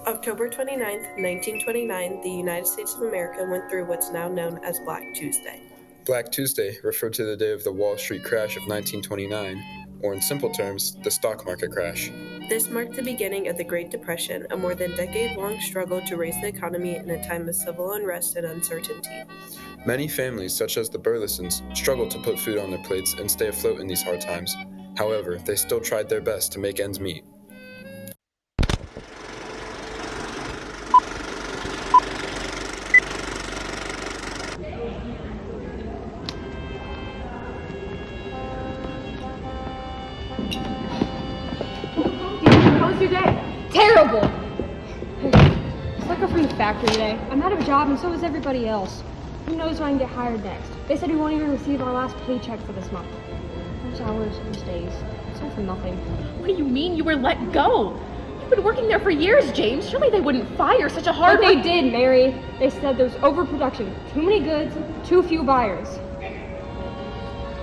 October 29, 1929, the United States of America went through what's now known as Black Tuesday. Black Tuesday referred to the day of the Wall Street crash of 1929, or in simple terms, the stock market crash. This marked the beginning of the Great Depression, a more than decade-long struggle to raise the economy in a time of civil unrest and uncertainty. Many families, such as the Burlesons, struggled to put food on their plates and stay afloat in these hard times. However, they still tried their best to make ends meet. How was your day? Terrible! It's like I'm from the factory today. I'm out of a job and so is everybody else. Who knows when I can get hired next? They said we won't even receive our last paycheck for this month. Those hours, those days, it's all for nothing. What do you mean you were let go? You've been working there for years, James. Surely they wouldn't fire such a hard But they did, Mary. They said there's overproduction, too many goods, too few buyers.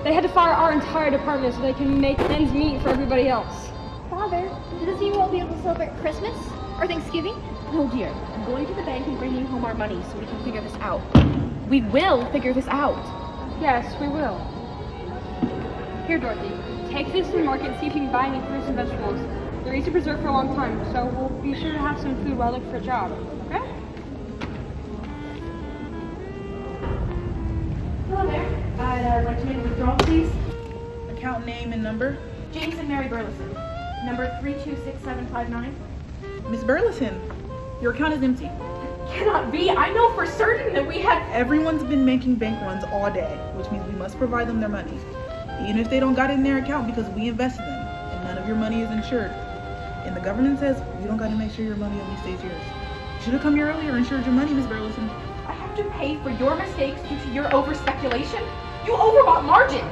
They had to fire our entire department so they can make ends meet for everybody else. Father, does this mean we won't be able to celebrate Christmas or Thanksgiving? No, dear. I'm going to the bank and bringing home our money so we can figure this out. We will figure this out. Yes, we will. Here, Dorothy, take this to the market and see if you can buy any fruits and vegetables. They're easy to preserve for a long time, so we'll be sure to have some food while I look for a job, okay? Hello there. I'd like to make a withdrawal, please. Account name and number? James and Mary Burleson. Number 326759. Miss Burleson, your account is empty. Cannot be. I know for certain that we had... Everyone's been making bank runs all day, which means we must provide them their money. Even if they don't got it in their account because we invested them, and none of your money is insured. And the government says you don't got to make sure your money only stays yours. You should have come here earlier and insured your money, Miss Burleson. I have to pay for your mistakes due to your over-speculation? You overbought margins.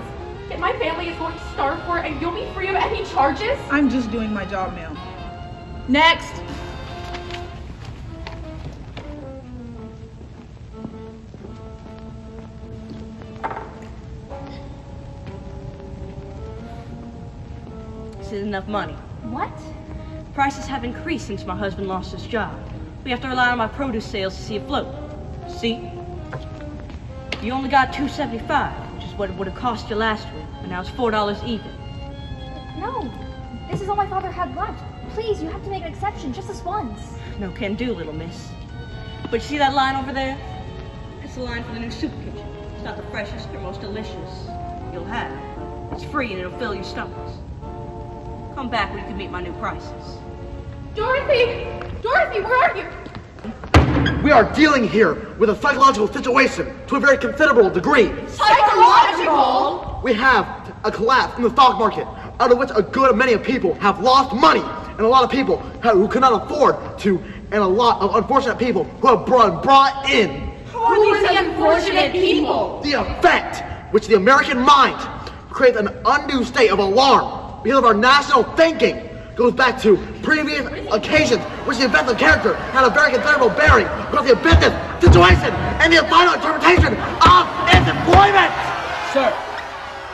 Yet my family is going to starve for it and you'll be free of any charges? I'm just doing my job now. Next! This isn't enough money. What? Prices have increased since my husband lost his job. We have to rely on my produce sales to see afloat. See? You only got $2.75, which is what it would have cost you last week, and now it's $4 even. No. This is all my father had left. Please, you have to make an exception, just this once. No can do, little miss. But you see that line over there? It's the line for the new soup kitchen. It's not the freshest or most delicious you'll have. It's free and it'll fill your stomachs. Come back when you can meet my new prices. Dorothy! Dorothy, where are you? We are dealing here with a psychological situation to a very considerable degree. Psychological? We have a collapse in the stock market, out of which a good many people have lost money, and a lot of people who cannot afford to, and a lot of unfortunate people who have brought in. Who are these unfortunate people? The effect which the American mind creates an undue state of alarm because of our national thinking goes back to previous occasions which the events of character had a very considerable bearing across the business situation and the final interpretation of its employment. Sir,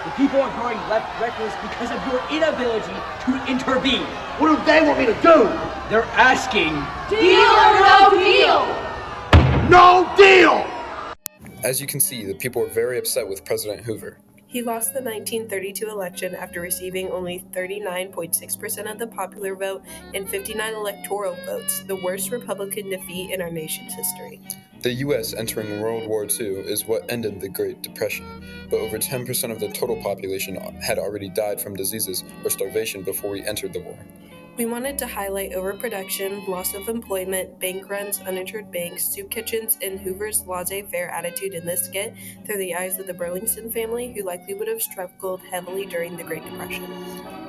the people are growing left reckless because of your inability to intervene. What do they want me to do? They're asking, Deal or no deal? No deal! As you can see, the people were very upset with President Hoover. He lost the 1932 election after receiving only 39.6% of the popular vote and 59 electoral votes, the worst Republican defeat in our nation's history. The U.S. entering World War II is what ended the Great Depression, but over 10% of the total population had already died from diseases or starvation before we entered the war. We wanted to highlight overproduction, loss of employment, bank runs, uninsured banks, soup kitchens, and Hoover's laissez-faire attitude in this skit through the eyes of the Burleson family, who likely would have struggled heavily during the Great Depression.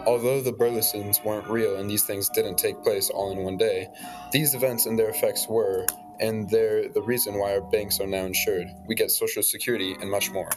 Although the Burlesons weren't real and these things didn't take place all in one day, these events and their effects were, and they're the reason why our banks are now insured. We get Social Security and much more.